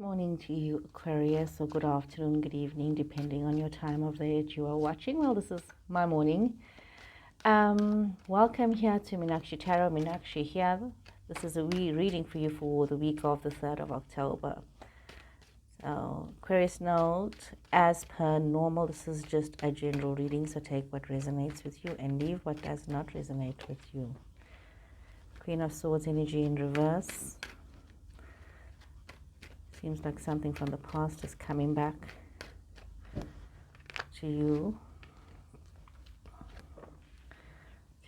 Morning to you, Aquarius, or good afternoon, good evening, depending on your time of day that you are watching. Well, this is my morning. Welcome here to Meenakshi Tarot. Meenakshi here. This is a reading for you for the week of the 3rd of October. So, Aquarius note, as per normal, this is just a general reading, so take what resonates with you and leave what does not resonate with you. Queen of Swords energy in reverse. Seems like something from the past is coming back to you.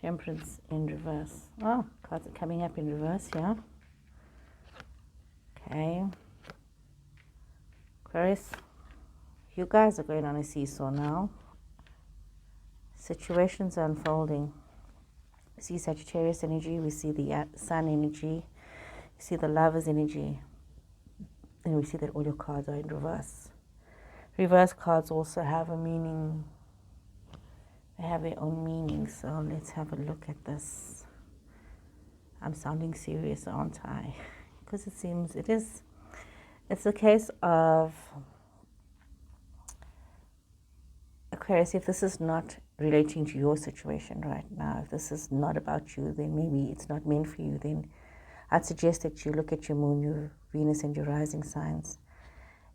Temperance in reverse. Oh, cards are coming up in reverse, yeah. Okay. Aquarius, you guys are going on a seesaw now. Situations are unfolding. We see Sagittarius energy, we see the Sun energy, we see the Lover's energy. And we see that all your cards are in reverse. Reverse cards also have a meaning. They have their own meaning. So let's have a look at this. I'm sounding serious, aren't I? Because it seems it's a case of Aquarius, if this is not relating to your situation right now, if this is not about you, then maybe it's not meant for you. Then I'd suggest that you look at your moon, your Venus, and your rising signs.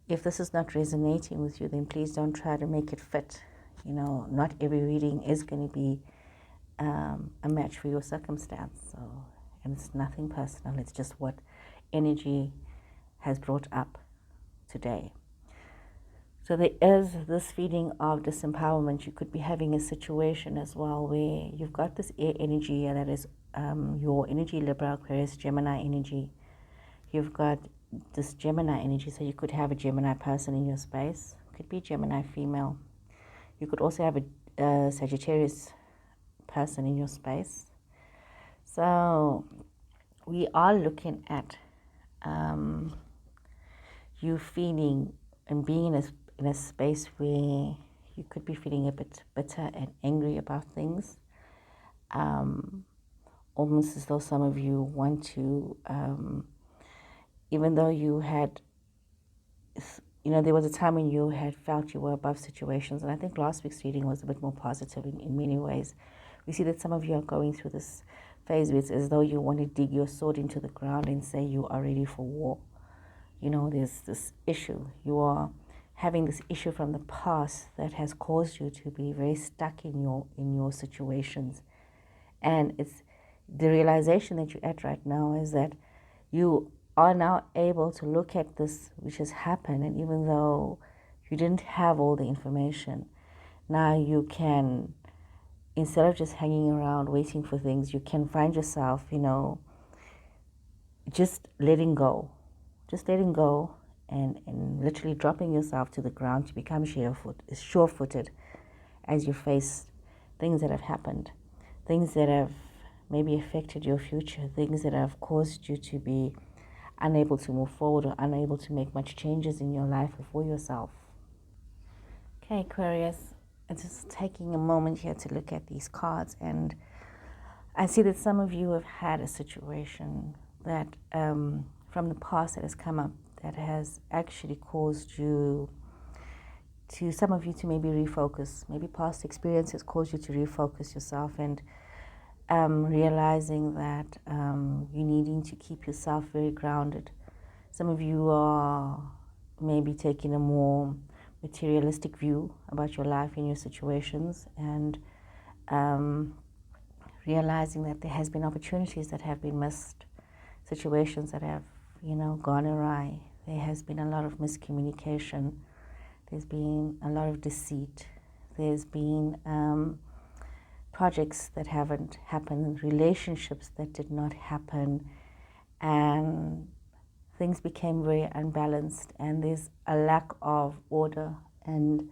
If this is not resonating with you, then please don't try to make it fit. You know, not every reading is going to be a match for your circumstance. So, and it's nothing personal. It's just what energy has brought up today. So there is this feeling of disempowerment. You could be having a situation as well where you've got this air energy that is your energy, Libra, Aquarius, Gemini energy. You've got this Gemini energy, so you could have a Gemini person in your space. Could be Gemini female. You could also have a Sagittarius person in your space. So we are looking at you feeling and being in a space where you could be feeling a bit bitter and angry about things. Almost as though some of you want to, even though you had, there was a time when you had felt you were above situations. And I think last week's reading was a bit more positive in many ways. We see that some of you are going through this phase where it's as though you want to dig your sword into the ground and say you are ready for war. You know, there's this issue. You are having this issue from the past that has caused you to be very stuck in your situations. And it's the realization that you're at right now is that you are now able to look at this which has happened, and even though you didn't have all the information, now you can, instead of just hanging around waiting for things, you can find yourself, just letting go and literally dropping yourself to the ground to become sure-footed as you face things that have happened, things that have maybe affected your future, things that have caused you to be unable to move forward or unable to make much changes in your life or for yourself. Okay, Aquarius, I'm just taking a moment here to look at these cards, and I see that some of you have had a situation that from the past that has come up that has actually caused you to, some of you, to maybe refocus. Maybe past experience has caused you to refocus yourself and realizing that you're needing to keep yourself very grounded. Some of you are maybe taking a more materialistic view about your life and your situations, and realizing that there has been opportunities that have been missed, situations that have, gone awry. There has been a lot of miscommunication. There's been a lot of deceit. There's been projects that haven't happened, relationships that did not happen, and things became very unbalanced, and there's a lack of order and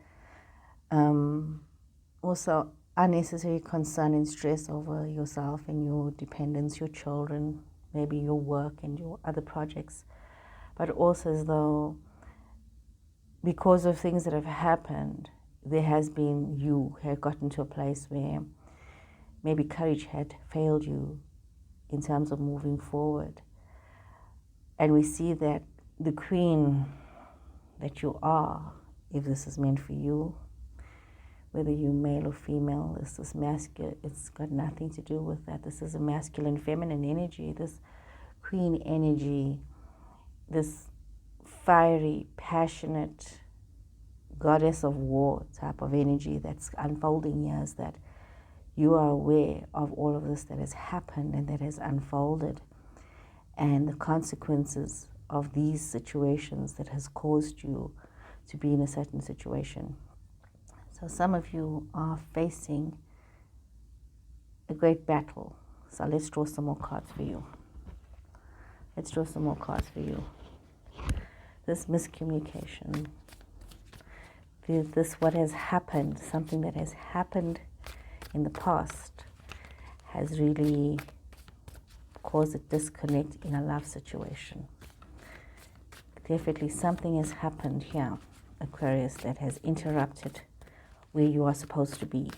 also unnecessary concern and stress over yourself and your dependents, your children, maybe your work and your other projects, but also as though because of things that have happened, there has been, you have gotten to a place where maybe courage had failed you in terms of moving forward. And we see that the queen that you are, if this is meant for you, whether you're male or female, this is masculine. It's got nothing to do with that. This is a masculine, feminine energy, this queen energy, this fiery, passionate, goddess of war type of energy that's unfolding here, is that you are aware of all of this that has happened and that has unfolded, and the consequences of these situations that has caused you to be in a certain situation. So some of you are facing a great battle. So let's draw some more cards for you. Let's draw some more cards for you. This miscommunication, this what has happened, something that has happened in the past, has really caused a disconnect in a love situation. Definitely something has happened here, Aquarius, that has interrupted where you are supposed to be.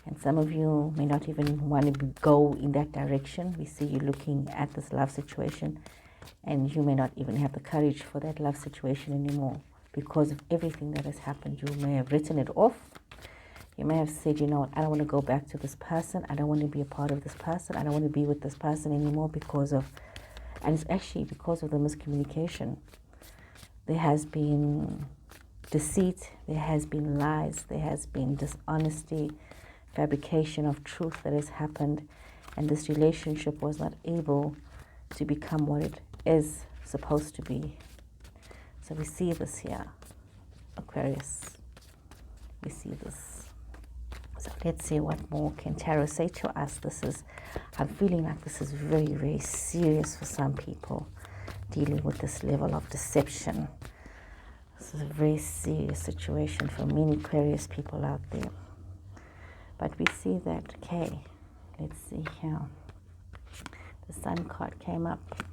And some of you may not even want to go in that direction. We see you looking at this love situation, and you may not even have the courage for that love situation anymore because of everything that has happened. You may have written it off. You may have said, you know what, I don't want to go back to this person. I don't want to be a part of this person. I don't want to be with this person anymore because of, and it's actually because of the miscommunication. There has been deceit, there has been lies, there has been dishonesty, fabrication of truth that has happened, and this relationship was not able to become what it is supposed to be. So we see this here, Aquarius. We see this. So let's see what more can Tarot say to us. I'm feeling like this is very, very serious for some people, dealing with this level of deception. This is a very serious situation for many Aquarius people out there. But we see that, okay, let's see here. The Sun card came up.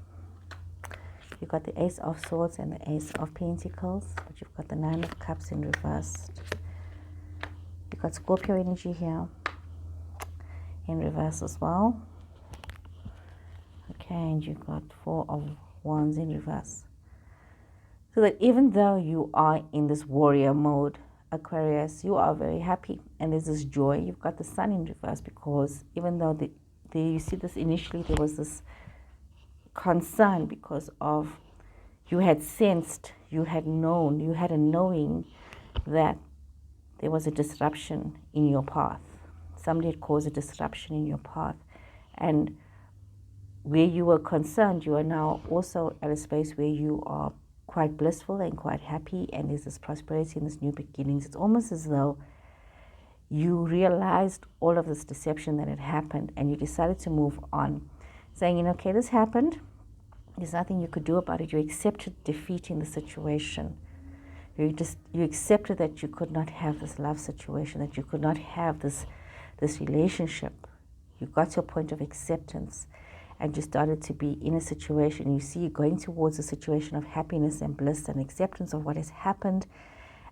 You've got the Ace of Swords and the Ace of Pentacles, but you've got the Nine of Cups in reverse. You've got Scorpio energy here in reverse as well. Okay, and you've got Four of Wands in reverse. So that even though you are in this warrior mode, Aquarius, you are very happy and there's this joy. You've got the Sun in reverse because even though you see this initially, there was this concern because of you had sensed, you had known, you had a knowing that there was a disruption in your path. Somebody had caused a disruption in your path. And where you were concerned, you are now also at a space where you are quite blissful and quite happy, and there's this prosperity and this new beginnings. It's almost as though you realized all of this deception that had happened and you decided to move on, saying, you know, okay, this happened. There's nothing you could do about it. You accepted defeat in the situation. You accepted that you could not have this love situation, that you could not have this relationship. You got to a point of acceptance and you started to be in a situation. You see, you're going towards a situation of happiness and bliss and acceptance of what has happened,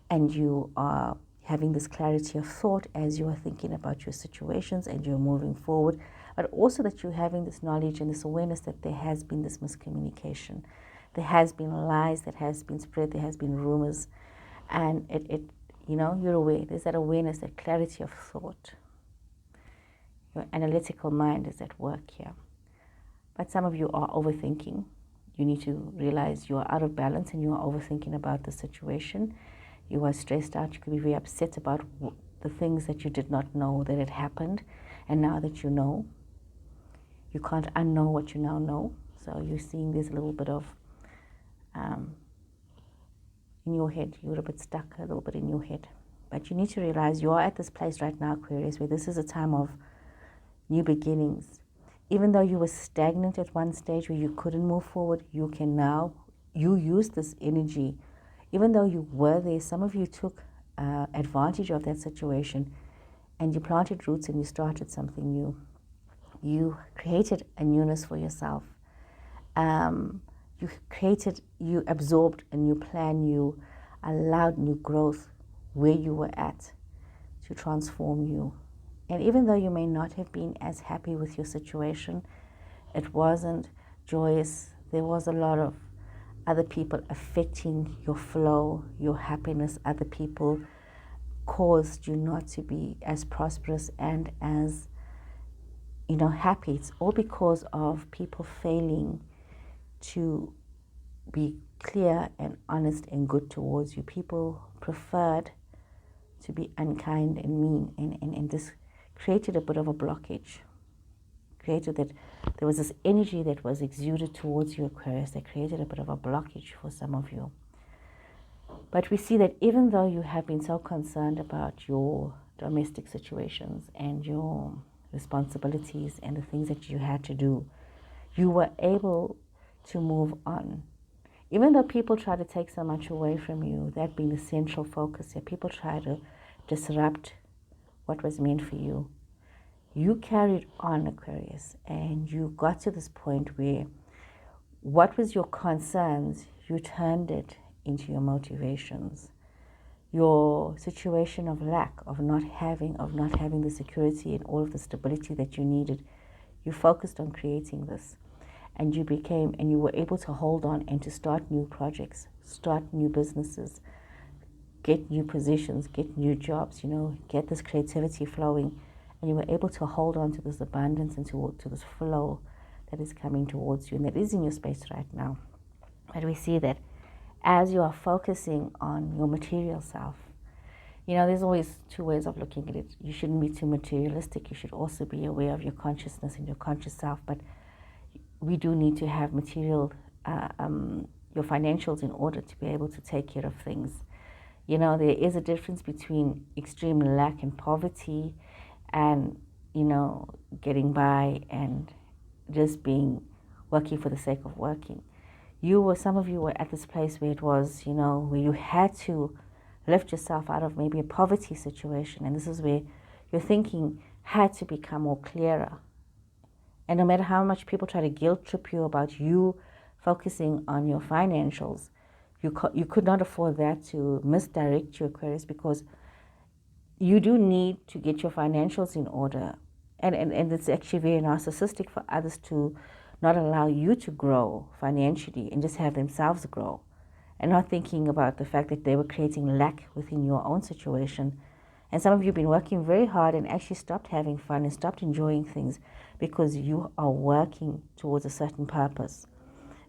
and you are having this clarity of thought as you are thinking about your situations and you're moving forward, but also that you're having this knowledge and this awareness that there has been this miscommunication. There has been lies that has been spread, there has been rumors, and you know, you're aware. There's that awareness, that clarity of thought. Your analytical mind is at work here. But some of you are overthinking. You need to realize you are out of balance and you are overthinking about the situation. You are stressed out. You could be very upset about the things that you did not know that had happened. And now that you know, you can't unknow what you now know. So you're seeing there's a little bit of, in your head, you're a bit stuck, a little bit in your head. But you need to realize you are at this place right now, Aquarius, where this is a time of new beginnings. Even though you were stagnant at one stage where you couldn't move forward, you can now, you use this energy. Even though you were there, some of you took advantage of that situation and you planted roots and you started something new. You created a newness for yourself. You absorbed a new plan, you allowed new growth where you were at to transform you. And even though you may not have been as happy with your situation, it wasn't joyous. There was a lot of other people affecting your flow, your happiness. Other people caused you not to be as prosperous and as, happy. It's all because of people failing to be clear and honest and good towards you. People preferred to be unkind and mean, and this created a bit of a blockage. Created that there was this energy that was exuded towards you, Aquarius, that created a bit of a blockage for some of you. But we see that even though you have been so concerned about your domestic situations and your responsibilities and the things that you had to do, you were able to move on. Even though people try to take so much away from you, that being the central focus here, people try to disrupt what was meant for you. You carried on, Aquarius, and you got to this point where what was your concerns, you turned it into your motivations. Your situation of lack, of not having the security and all of the stability that you needed, you focused on creating this. And you were able to hold on and to start new projects, start new businesses, get new positions, get new jobs, get this creativity flowing. And you were able to hold on to this abundance and to this flow that is coming towards you and that is in your space right now. But we see that as you are focusing on your material self, there's always two ways of looking at it. You shouldn't be too materialistic. You should also be aware of your consciousness and your conscious self. But we do need to have material, your financials in order to be able to take care of things. There is a difference between extreme lack and poverty and, getting by and just working for the sake of working. Some of you were at this place where it was, where you had to lift yourself out of maybe a poverty situation. And this is where your thinking had to become more clearer. And no matter how much people try to guilt trip you about you focusing on your financials, you could not afford that to misdirect you, Aquarius, because you do need to get your financials in order. And it's actually very narcissistic for others to not allow you to grow financially and just have themselves grow, and not thinking about the fact that they were creating lack within your own situation. And some of you have been working very hard and actually stopped having fun and stopped enjoying things because you are working towards a certain purpose.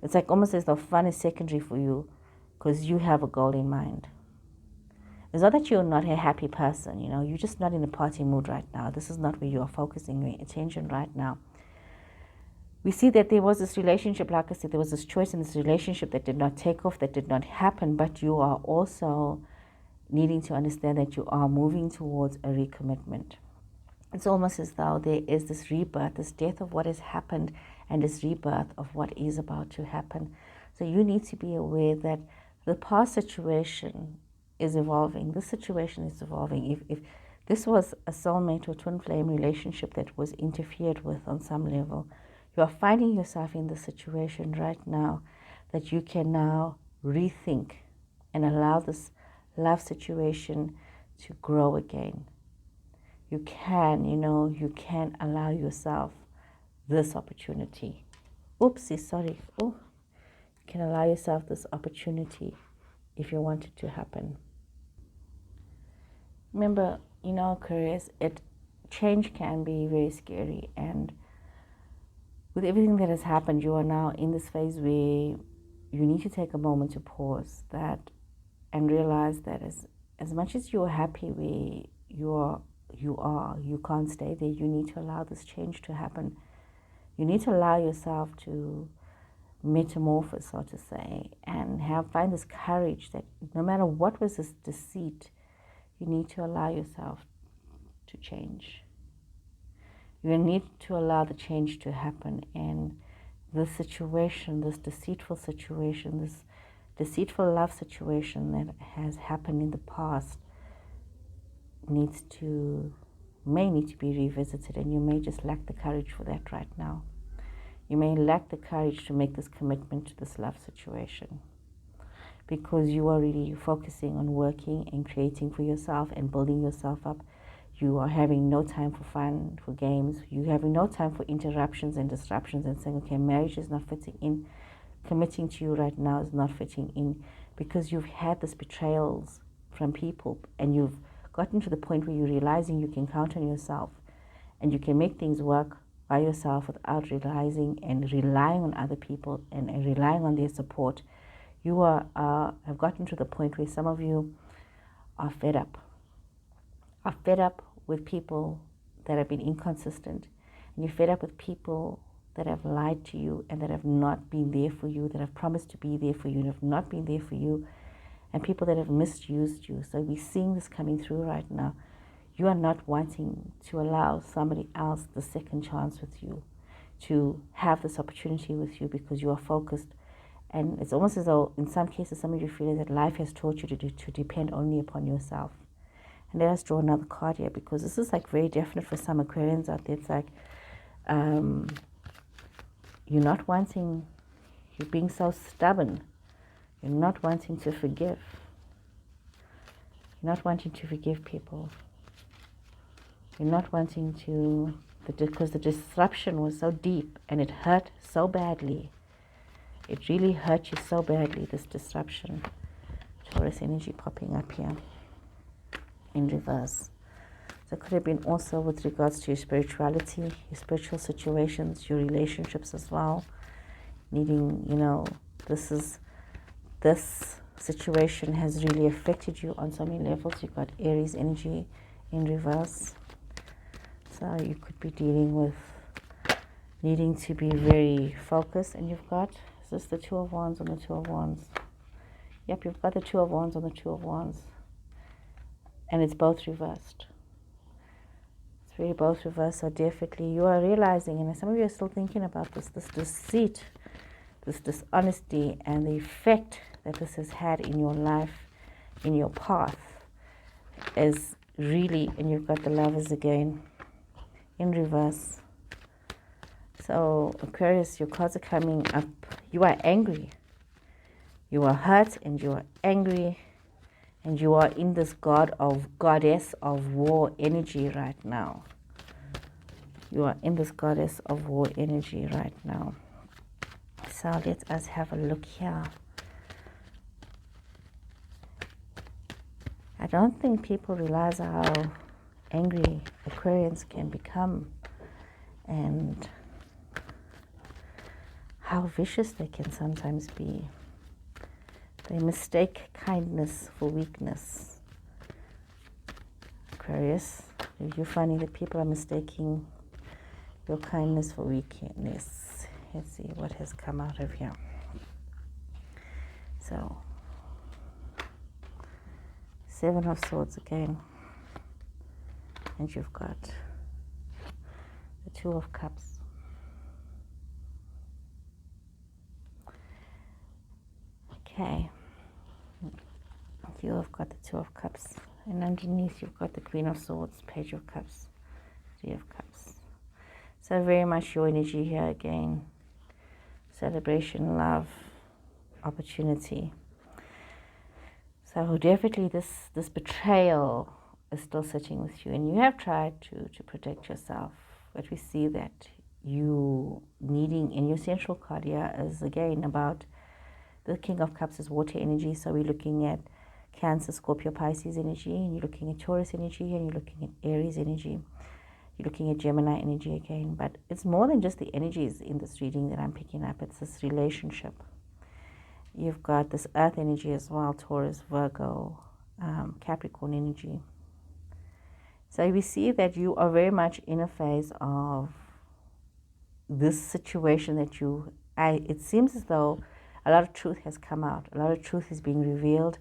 It's like almost as though fun is secondary for you because you have a goal in mind. It's not that you're not a happy person, you're just not in a party mood right now. This is not where you are focusing your attention right now. We see that there was this relationship, like I said, there was this choice in this relationship that did not take off, that did not happen, but you are also needing to understand that you are moving towards a recommitment. It's almost as though there is this rebirth, this death of what has happened and this rebirth of what is about to happen. So you need to be aware that the past situation is evolving. This situation is evolving. If this was a soulmate or twin flame relationship that was interfered with on some level, you are finding yourself in the situation right now that you can now rethink and allow this love situation to grow again. You can, you can allow yourself this opportunity. Oopsie, sorry. Oh, you can allow yourself this opportunity if you want it to happen. Remember, Aquarius, change can be very scary, and with everything that has happened, you are now in this phase where you need to take a moment to pause and realize that as much as you're happy where you can't stay there. You need to allow this change to happen. You need to allow yourself to metamorphose, so to say, and find this courage that no matter what was this deceit, you need to allow yourself to change. You need to allow the change to happen, and this situation, this deceitful situation, this deceitful love situation that has happened in the past may need to be revisited, and you may just lack the courage for that right now. You may lack the courage to make this commitment to this love situation because you are really focusing on working and creating for yourself and building yourself up. You are having no time for fun, for games. You're having no time for interruptions and disruptions and saying, okay, marriage is not fitting in committing to you right now is not fitting in, because you've had this betrayals from people, and you've gotten to the point where you're realizing you can count on yourself and you can make things work by yourself without realizing and relying on other people and relying on their support. You have gotten to the point where some of you are fed up with people that have been inconsistent, and you're fed up with people that have lied to you and that have not been there for you, that have promised to be there for you and have not been there for you, and people that have misused you. So we're seeing this coming through right now. You are not wanting to allow somebody else the second chance with you, to have this opportunity with you, because you are focused. And it's almost as though in some cases some of you feel that life has taught you to depend only upon yourself. And let us draw another card here, because this is like very definite for some Aquarians out there. It's like you're not wanting, you're being so stubborn. You're not wanting to forgive. You're not wanting to forgive people. You're not wanting to, because the disruption was so deep and it hurt so badly. It really hurt you so badly, this disruption. Taurus energy popping up here in reverse. So it could have been also with regards to your spirituality, your spiritual situations, your relationships as well. Needing, this situation has really affected you on so many levels. You've got Aries energy in reverse. So you could be dealing with needing to be very focused. And you've got, is this the Two of Wands on the Two of Wands? Yep, you've got the Two of Wands on the Two of Wands. And it's both reversed. It's really both reversed. So definitely you are realizing, and some of you are still thinking about this deceit, this dishonesty, and the effect that this has had in your life, in your path, is really, and you've got the Lovers again in reverse. So Aquarius, your cards are coming up. You are angry. You are hurt and you are angry, and you are in this goddess of war energy right now. You are in this goddess of war energy right now. So let us have a look here. I don't think people realize how angry Aquarians can become and how vicious they can sometimes be. They mistake kindness for weakness. Aquarius, if you're finding that people are mistaking your kindness for weakness, let's see what has come out of here. So, Seven of Swords again. And you've got the Two of Cups. Okay. You have got the Two of Cups. And underneath you've got the Queen of Swords, Page of Cups, Three of Cups. So very much your energy here again. Celebration, love, opportunity. So definitely this betrayal is still sitting with you, and you have tried to protect yourself, but we see that you needing, in your central card here is again about the King of Cups is water energy. So we're looking at Cancer, Scorpio, Pisces energy, and you're looking at Taurus energy, and you're looking at Aries energy. You're looking at Gemini energy again, but it's more than just the energies in this reading that I'm picking up. It's this relationship. You've got this Earth energy as well, Taurus, Virgo, Capricorn energy. So we see that you are very much in a phase of this situation that it seems as though a lot of truth has come out. A lot of truth is being revealed,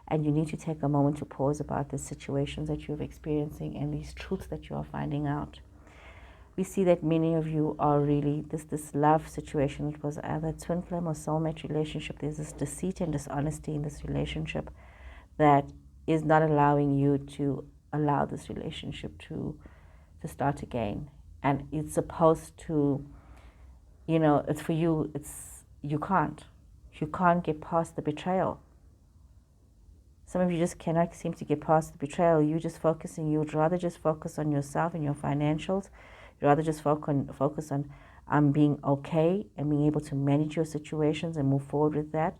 and you need to take a moment to pause about the situations that you're experiencing and these truths that you are finding out. We see that many of you are really, this love situation, it was either twin flame or soulmate relationship. There's this deceit and dishonesty in this relationship that is not allowing you to allow this relationship to start again. And it's supposed to, it's for you, you can't get past the betrayal. Some of you just cannot seem to get past the betrayal. You'd rather just focus on yourself and your financials. You'd rather just focus on being okay and being able to manage your situations and move forward with that.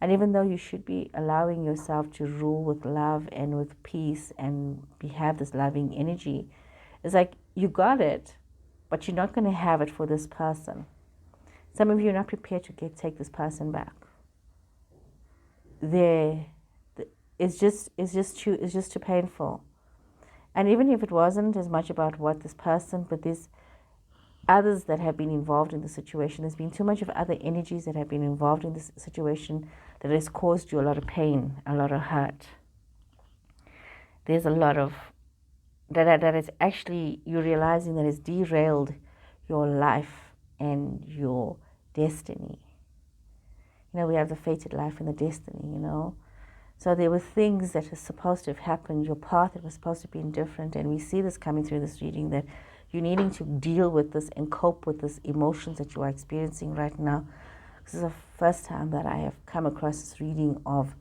And even though you should be allowing yourself to rule with love and with peace and have this loving energy, it's like you got it, but you're not going to have it for this person. Some of you are not prepared to take this person back. It's just too painful. And even if it wasn't as much about what this person, but there's others that have been involved in the situation. There's been too much of other energies that have been involved in this situation that has caused you a lot of pain, a lot of hurt. There's a lot of that is actually, you're realizing that it's derailed your life and your destiny. You know, we have the fated life and the destiny, you know. So there were things that are supposed to have happened, your path that was supposed to be different, and we see this coming through this reading, that you're needing to deal with this and cope with this emotions that you are experiencing right now. This is the first time that I have come across this reading of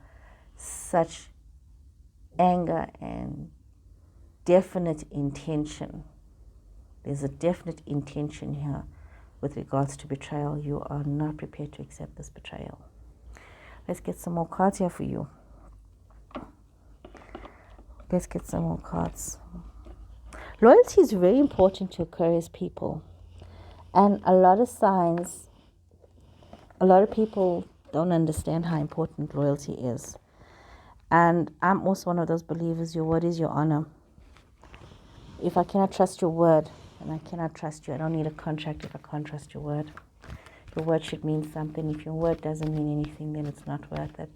such anger and definite intention. There's a definite intention here with regards to betrayal. You are not prepared to accept this betrayal. Let's get some more cards here for you. Let's get some more cards. Loyalty is very important to Aquarius people. And a lot of signs, a lot of people don't understand how important loyalty is. And I'm also one of those believers, your word is your honor. If I cannot trust your word, then I cannot trust you. I don't need a contract if I can't trust your word. Your word should mean something. If your word doesn't mean anything, then it's not worth it.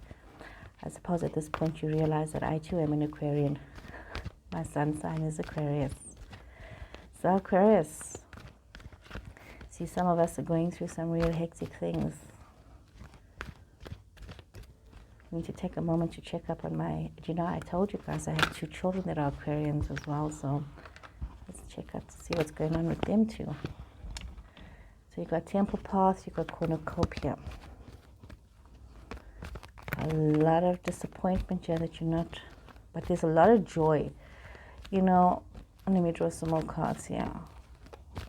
I suppose at this point you realize that I too am an Aquarian. My sun sign is Aquarius. So Aquarius, see, some of us are going through some real hectic things. I need to take a moment to check up on I told you guys I have 2 children that are Aquarians as well, so let's check up to see what's going on with them too. So you got Temple Path, you got Cornucopia. A lot of disappointment here that you're not, but there's a lot of joy. You know, let me draw some more cards here.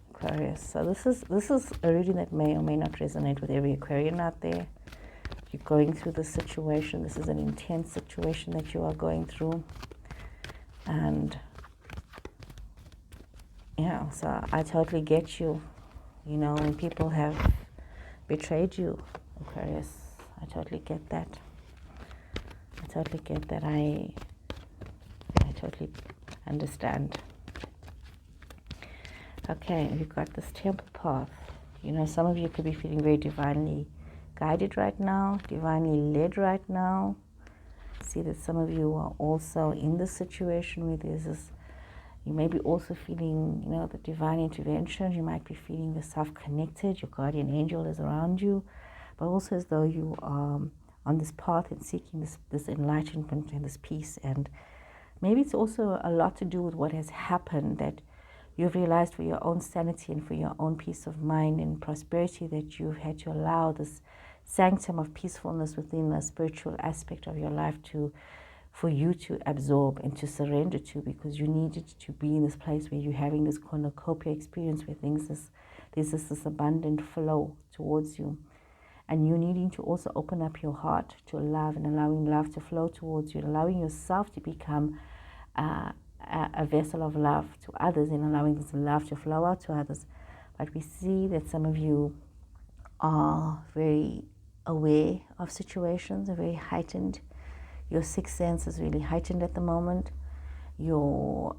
Aquarius. So this is a reading that may or may not resonate with every Aquarian out there. You're going through this situation. This is an intense situation that you are going through. And yeah, so I totally get you. You know, when people have betrayed you, Aquarius, I totally get that. I totally get that. I totally understand. Okay, you've got this Temple Path. You know, some of you could be feeling very divinely guided right now, divinely led right now. See that some of you are also in this situation where there's this, you may be also feeling, you know, the divine intervention. You might be feeling yourself connected. Your guardian angel is around you, but also as though you are on this path and seeking this enlightenment and this peace. And maybe it's also a lot to do with what has happened, that you've realized for your own sanity and for your own peace of mind and prosperity that you've had to allow this sanctum of peacefulness within a spiritual aspect of your life for you to absorb and to surrender to, because you needed to be in this place where you're having this cornucopia experience where there's this abundant flow towards you. And you needing to also open up your heart to love and allowing love to flow towards you, allowing yourself to become a vessel of love to others and allowing this love to flow out to others. But we see that some of you are very aware of situations, are very heightened. Your sixth sense is really heightened at the moment. You're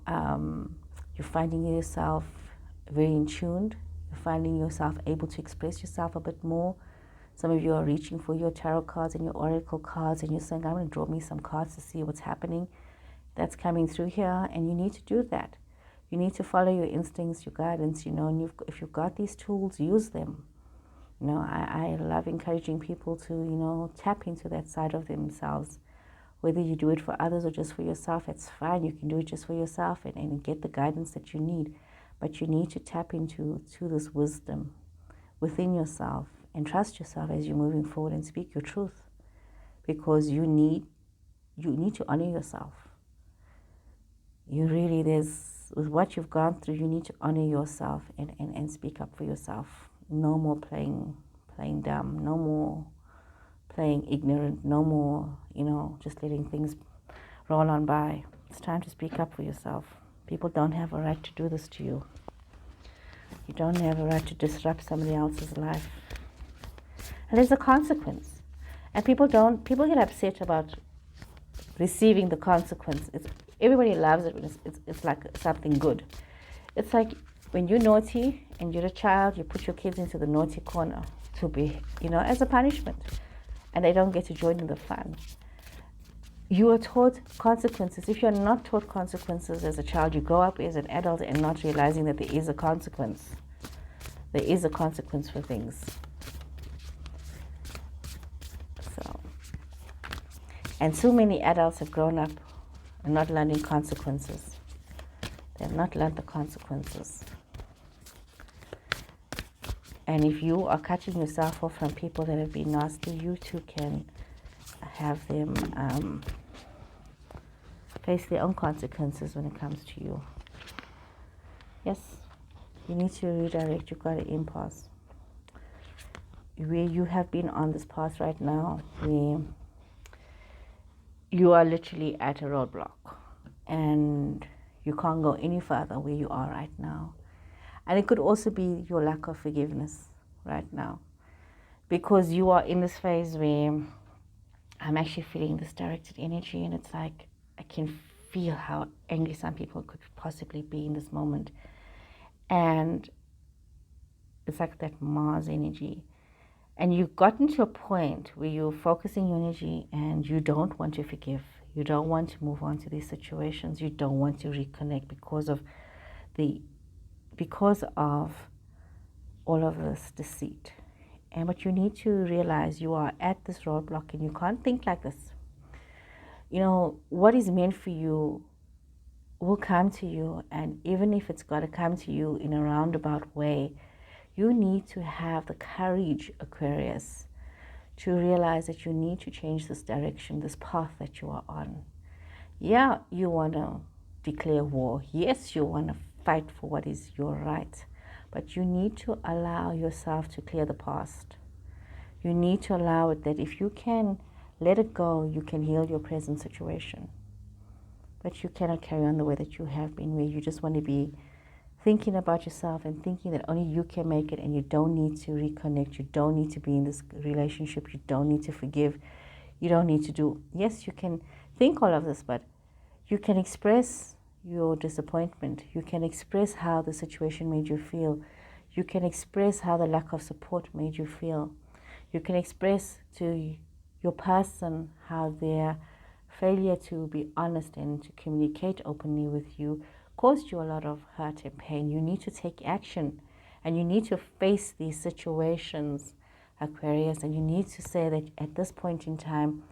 finding yourself very in tuned. You're finding yourself able to express yourself a bit more. Some of you are reaching for your tarot cards and your oracle cards, and you're saying, I'm going to draw me some cards to see what's happening. That's coming through here, and you need to do that. You need to follow your instincts, your guidance, you know, and if you've got these tools, use them. You know, I love encouraging people to, you know, tap into that side of themselves. Whether you do it for others or just for yourself, it's fine. You can do it just for yourself and get the guidance that you need. But you need to tap into this wisdom within yourself and trust yourself as you're moving forward and speak your truth. Because you need to honor yourself. You really, with what you've gone through, you need to honor yourself and speak up for yourself. no more playing dumb, no more playing ignorant, no more, just letting things roll on by. It's time to speak up for yourself. People don't have a right to do this to you. You don't have a right to disrupt somebody else's life. And there's a consequence. And people get upset about receiving the consequence. Everybody loves it when it's like something good. It's like when you're naughty and you're a child, you put your kids into the naughty corner to be, as a punishment. And they don't get to join in the fun. You are taught consequences. If you're not taught consequences as a child, you grow up as an adult and not realizing that there is a consequence. There is a consequence for things. And so many adults have grown up and not learning consequences. They have not learned the consequences. And if you are cutting yourself off from people that have been nasty, you too can have them face their own consequences when it comes to you. Yes, you need to redirect. You've got an impasse. Where you have been on this path right now, where you are literally at a roadblock and you can't go any further where you are right now. And it could also be your lack of forgiveness right now, because you are in this phase where I'm actually feeling this directed energy, and it's like I can feel how angry some people could possibly be in this moment. And it's like that Mars energy. And you've gotten to a point where you're focusing your energy and you don't want to forgive. You don't want to move on to these situations. You don't want to reconnect because of all of this deceit. And but you need to realize you are at this roadblock and you can't think like this. What is meant for you will come to you, and even if it's got to come to you in a roundabout way, you need to have the courage, Aquarius, to realize that you need to change this direction, this path that you are on. Yeah, you want to declare war. Yes, you want to fight for what is your right. But you need to allow yourself to clear the past. You need to allow it that if you can let it go, you can heal your present situation. But you cannot carry on the way that you have been, where you just want to be thinking about yourself and thinking that only you can make it and you don't need to reconnect. You don't need to be in this relationship. You don't need to forgive. You don't need to do. Yes, you can think all of this, but you can express your disappointment. You can express how the situation made you feel. You can express how the lack of support made you feel. You can express to your person how their failure to be honest and to communicate openly with you caused you a lot of hurt and pain. You need to take action and you need to face these situations, Aquarius, and you need to say that at this point in time,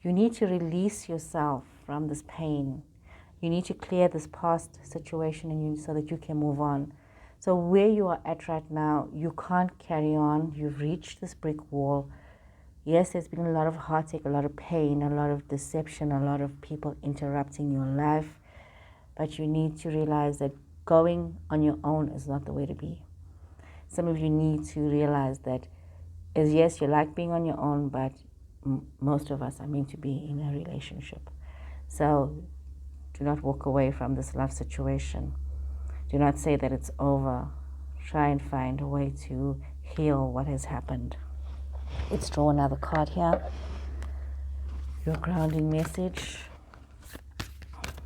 you need to release yourself from this pain. You need to clear this past situation and so that you can move on. So where you are at right now, you can't carry on. You've reached this brick wall. Yes, there's been a lot of heartache, a lot of pain, a lot of deception, a lot of people interrupting your life. But you need to realize that going on your own is not the way to be. Some of you need to realize that, yes, you like being on your own, but most of us are meant to be in a relationship. So do not walk away from this love situation. Do not say that it's over. Try and find a way to heal what has happened. Let's draw another card here. Your grounding message.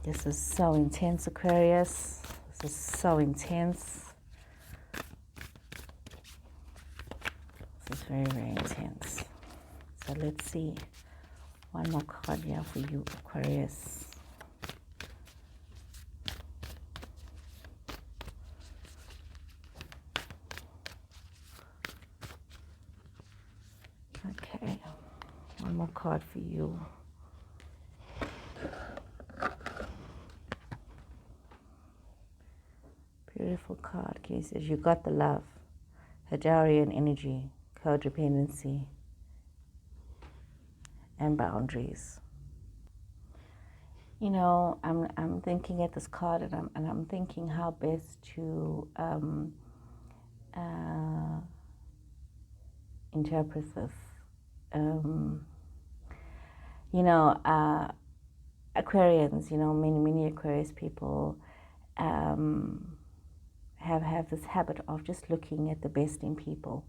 This is so intense, Aquarius. This is so intense. This is very, very intense. So let's see. One more card here for you, Aquarius. Okay. One more card for you. Beautiful card. Okay, says you got the love, Hadarian energy, codependency, and boundaries. I'm thinking at this card, and I'm thinking how best to interpret this. Aquarians, many Aquarius people have this habit of just looking at the best in people.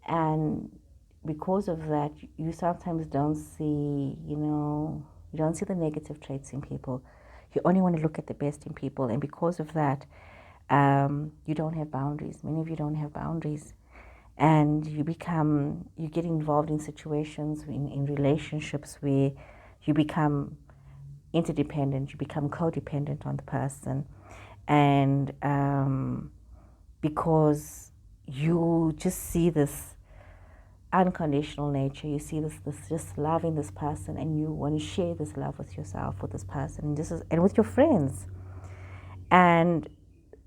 And because of that, you sometimes don't see, you don't see the negative traits in people. You only want to look at the best in people. And because of that, you don't have boundaries. Many of you don't have boundaries. And you get involved in situations, in relationships where you become interdependent, you become codependent on the person. And because you just see this unconditional nature, you see this just love in this person, and you want to share this love with yourself, with this person, and with your friends. And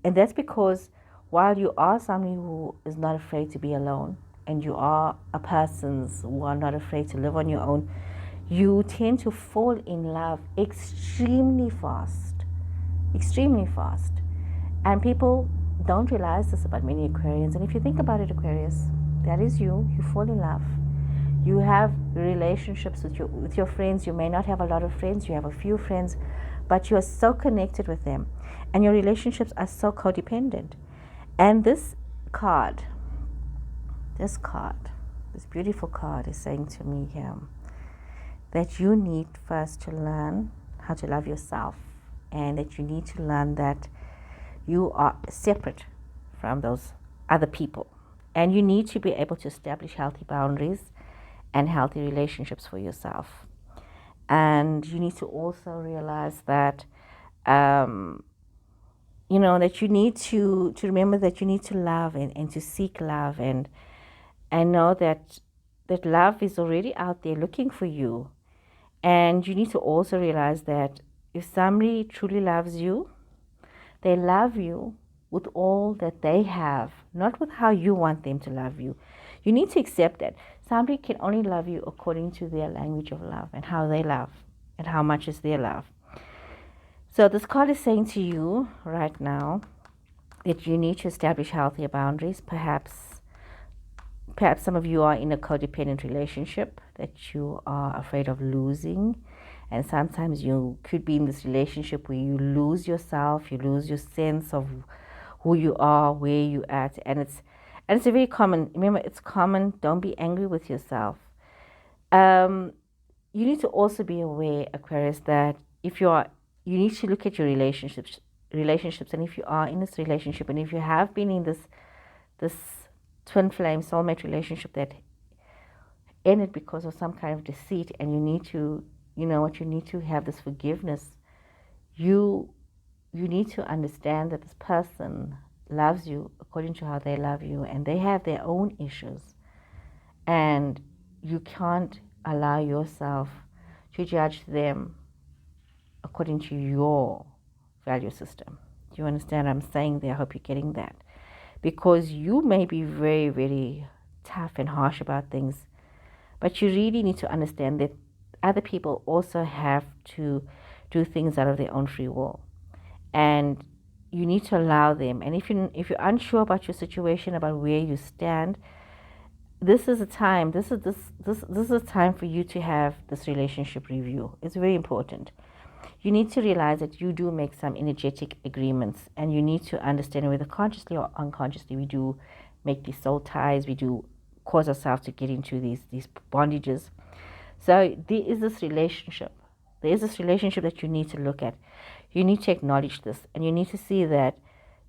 that's because while you are somebody who is not afraid to be alone, and you are a person who are not afraid to live on your own, you tend to fall in love extremely fast. And people don't realize this about many Aquarians. And if you think about it, Aquarius, that is you. You fall in love. You have relationships with your friends. You may not have a lot of friends. You have a few friends, but you are so connected with them. And your relationships are so codependent. And this beautiful card is saying to me here that you need first to learn how to love yourself, and that you need to learn that you are separate from those other people. And you need to be able to establish healthy boundaries and healthy relationships for yourself. And you need to also realize that, that you need to remember that you need to love and to seek love, and know that love is already out there looking for you. And you need to also realize that if somebody truly loves you, they love you with all that they have, not with how you want them to love you. You need to accept that somebody can only love you according to their language of love and how they love and how much is their love. So this card is saying to you right now that you need to establish healthier boundaries. Perhaps some of you are in a codependent relationship that you are afraid of losing. And sometimes you could be in this relationship where you lose yourself, you lose your sense of who you are, where you're at. And it's a very common, remember, it's common. Don't be angry with yourself. You need to also be aware, Aquarius, that you need to look at your relationships. And if you are in this relationship, and if you have been in this twin flame soulmate relationship that ended because of some kind of deceit, and you need to, you need to have this forgiveness. You need to understand that this person loves you according to how they love you, and they have their own issues. And you can't allow yourself to judge them according to your value system. Do you understand what I'm saying there? I hope you're getting that. Because you may be very, very tough and harsh about things, but you really need to understand that other people also have to do things out of their own free will. And you need to allow them. And if you're unsure about your situation, about where you stand, this is a time. This is a time for you to have this relationship review. It's very important. You need to realize that you do make some energetic agreements, and you need to understand whether consciously or unconsciously we do make these soul ties. We do cause ourselves to get into these bondages. So there is this relationship. There is this relationship that you need to look at. You need to acknowledge this, and you need to see that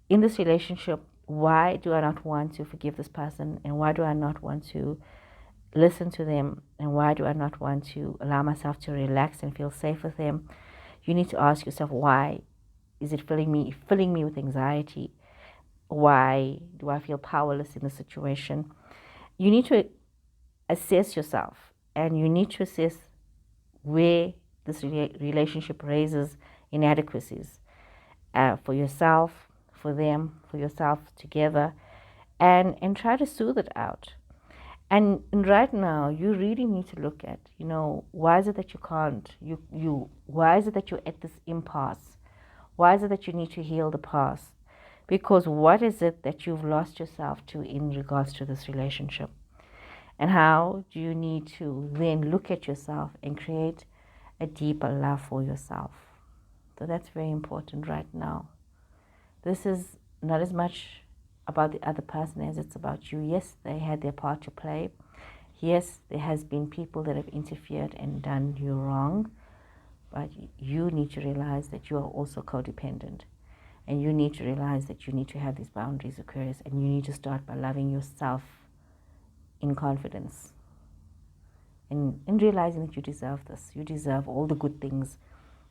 in this relationship, why do I not want to forgive this person, and why do I not want to listen to them, and why do I not want to allow myself to relax and feel safe with them? You need to ask yourself, why is it filling me with anxiety? Why do I feel powerless in the situation? You need to assess yourself, and you need to assess where this relationship raises inadequacies for yourself, for them, for yourself together, and try to soothe it out. And right now, you really need to look at, why is it that you can't? Why is it that you're at this impasse? Why is it that you need to heal the past? Because what is it that you've lost yourself to in regards to this relationship? And how do you need to then look at yourself and create a deeper love for yourself? So that's very important right now. This is not as much about the other person as it's about you. Yes, they had their part to play. Yes, there has been people that have interfered and done you wrong, but you need to realize that you are also codependent. And you need to realize that you need to have these boundaries, Aquarius, and you need to start by loving yourself in confidence. And realizing that you deserve this. You deserve all the good things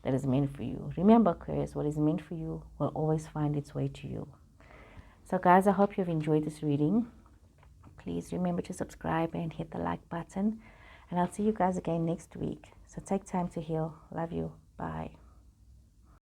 that is meant for you. Remember, Aquarius, what is meant for you will always find its way to you. So guys, I hope you've enjoyed this reading. Please remember to subscribe and hit the like button. And I'll see you guys again next week. So take time to heal. Love you. Bye.